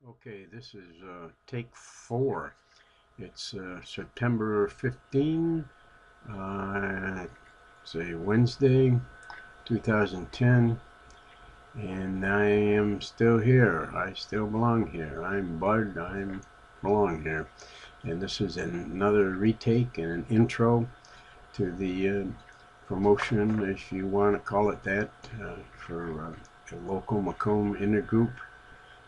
Okay, this is take 4. It's September 15, it's a Wednesday, 2010, and I am still here. I still belong here. I'm Bud. I belong here. And this is another retake and an intro to the promotion, if you want to call it that, for the local Macomb intergroup,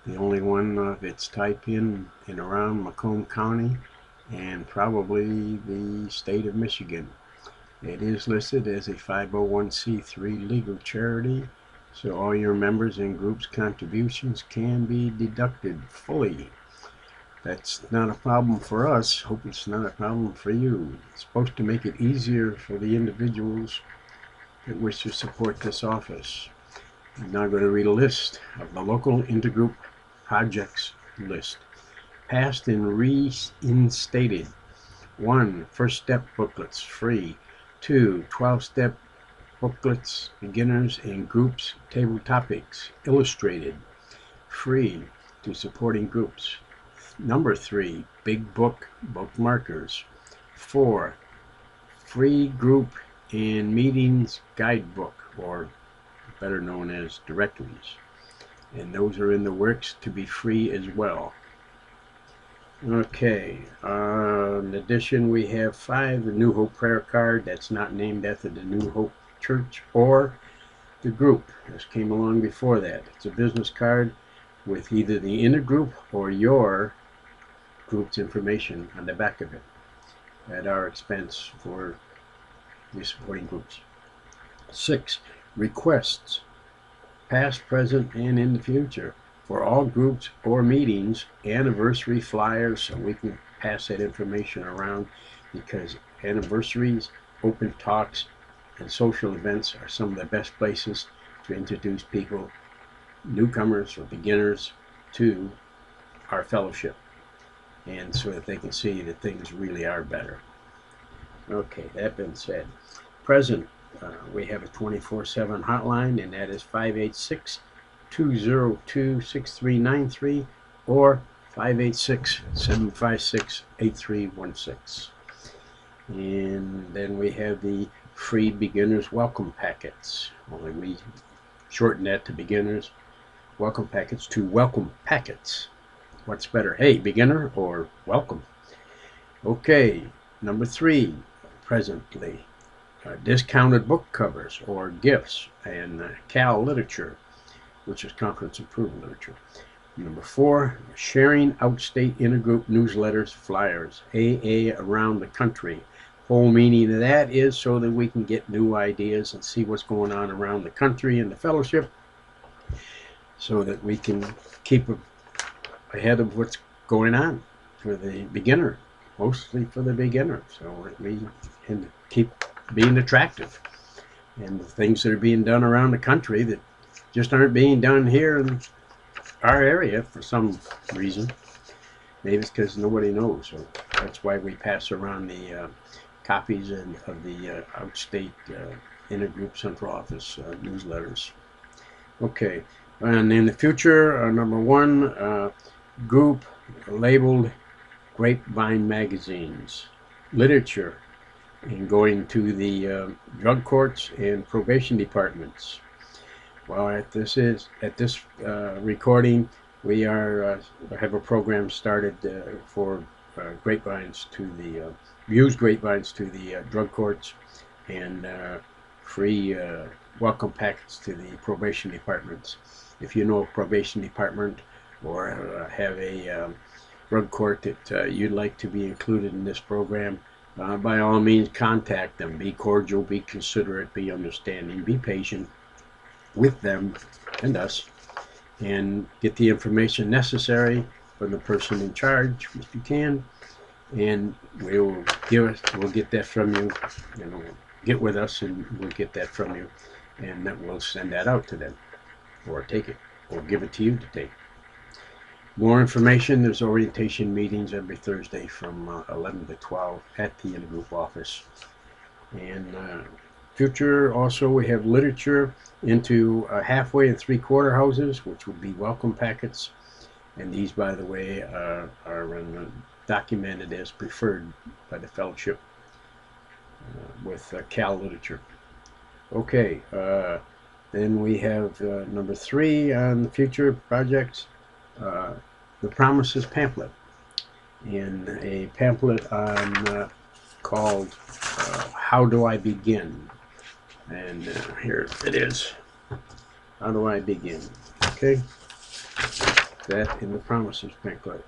the only one of its type in and around Macomb County and probably the state of Michigan. It is listed as a 501c3 legal charity, so all your members and groups' contributions can be deducted fully. That's not a problem for us. Hope it's not a problem for you. It's supposed to make it easier for the individuals that wish to support this office. I'm now going to read a list of the local intergroup projects list. Passed and reinstated. 1. First step booklets, free. 2. 12-step booklets, beginners and groups, table topics, illustrated, free to supporting groups. Number 3. Big book, bookmarkers. 4. Free group and meetings guidebook, or better known as directories. And those are in the works to be free as well. Okay, in addition, we have 5, the New Hope prayer card that's not named after the New Hope Church or the group. This came along before that. It's a business card with either the intergroup or your group's information on the back of it at our expense for the supporting groups. 6, requests, past, present, and in the future, for all groups or meetings, anniversary flyers, so we can pass that information around, because anniversaries, open talks, and social events are some of the best places to introduce people, newcomers or beginners, to our fellowship, and so that they can see that things really are better. Okay, that being said, present, we have a 24/7 hotline, and that is 586-202-6393 or 586-756-8316. And then we have the free beginners welcome packets. Only we shorten that to beginners welcome packets to welcome packets. What's better? Hey, beginner or welcome? Okay, number 3, presently. Discounted book covers or gifts, and CAL literature, which is conference approved literature. Number 4, sharing outstate intergroup newsletters, flyers, AA around the country. Whole meaning of that is so that we can get new ideas and see what's going on around the country in the fellowship, so that we can keep ahead of what's going on for the beginner, mostly for the beginner, so that we can keep being attractive, and the things that are being done around the country that just aren't being done here in our area for some reason. Maybe it's because nobody knows, so that's why we pass around the copies of the outstate intergroup central office newsletters. Okay, and in the future, number 1, group labeled grapevine magazines, literature, and going to the drug courts and probation departments. Well, at this recording, we are have a program started for grapevines to the used grapevines to the drug courts, and free welcome packets to the probation departments. If you know a probation department or have a drug court that you'd like to be included in this program, by all means contact them. Be cordial, be considerate, be understanding, be patient with them and us, and get the information necessary from the person in charge if you can, and we'll get that from you. Get with us and we'll get that from you, and then we'll send that out to them, or take it, or give it to you to take. More information, there's orientation meetings every Thursday from 11 to 12 at the intergroup office. And future, also, we have literature into halfway and 3/4 houses, which would be welcome packets, And these, by the way, are documented as preferred by the fellowship with Cal Literature. Okay, then we have number 3 on the future projects, the Promises pamphlet, and a pamphlet on called How Do I Begin? And here it is. How do I begin? Okay, that in the Promises pamphlet.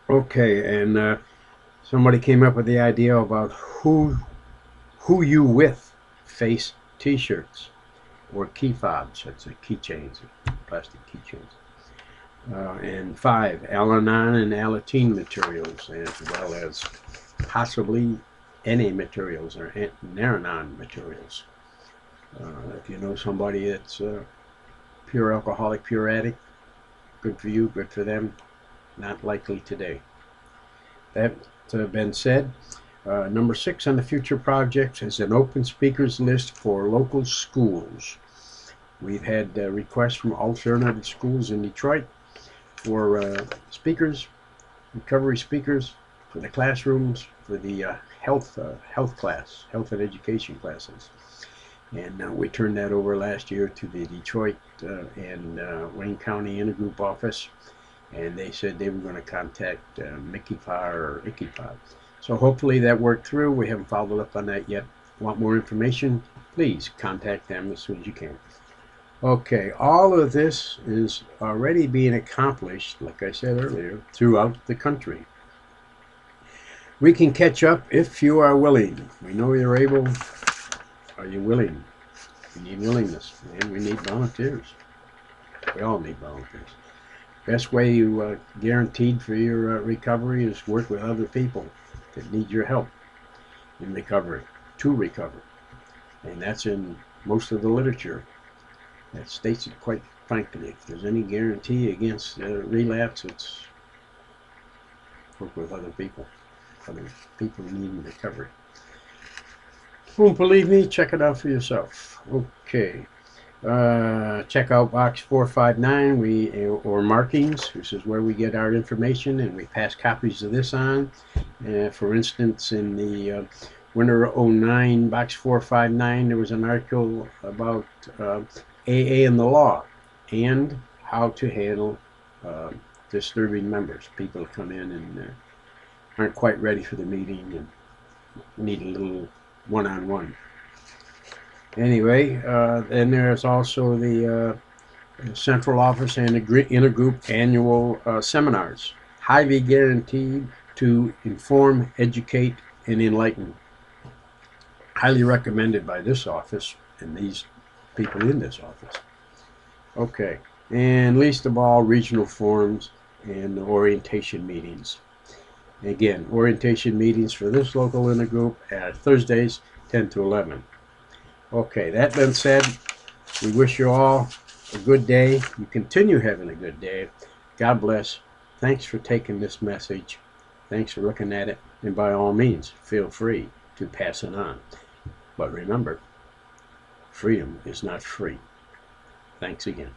Okay, and somebody came up with the idea about who you with face T-shirts or key fobs. That's keychains, plastic keychains. And 5, Al-Anon and Alateen materials, as well as possibly NA materials or Naranon materials. If you know somebody that's pure alcoholic, pure addict, good for you, good for them. Not likely today. That been said, number 6 on the future projects is an open speakers list for local schools. We've had requests from alternative schools in Detroit for speakers, recovery speakers, for the classrooms, for the health and education classes. And we turned that over last year to the Detroit and Wayne County Intergroup office, and they said they were going to contact Mickey Farr or Icky Farr. So hopefully that worked through. We haven't followed up on that yet. Want more information? Please contact them as soon as you can. Okay, all of this is already being accomplished, like I said earlier, throughout the country. We can catch up if you are willing. We know you're able. Are you willing? We need willingness, and we need volunteers. We all need volunteers. Best way you guaranteed for your recovery is work with other people that need your help in recovery, to recover. And that's in most of the literature that states it quite frankly. If there's any guarantee against relapse, it's work with other people needing recovery. Won't believe me? Check it out for yourself. Okay. Check out box 459 or markings. This is where we get our information, and we pass copies of this on. For instance, in the winter 09 box 459, there was an article about AA and the law and how to handle disturbing members. People come in and aren't quite ready for the meeting and need a little one-on-one. Anyway, then there's also the central office and the intergroup annual seminars, highly guaranteed to inform, educate, and enlighten. Highly recommended by this office and these people in this office. Okay, and least of all, regional forums and orientation meetings. Again, orientation meetings for this local intergroup at Thursdays, 10 to 11. Okay, that being said, we wish you all a good day. You continue having a good day. God bless. Thanks for taking this message. Thanks for looking at it. And by all means, feel free to pass it on. But remember, freedom is not free. Thanks again.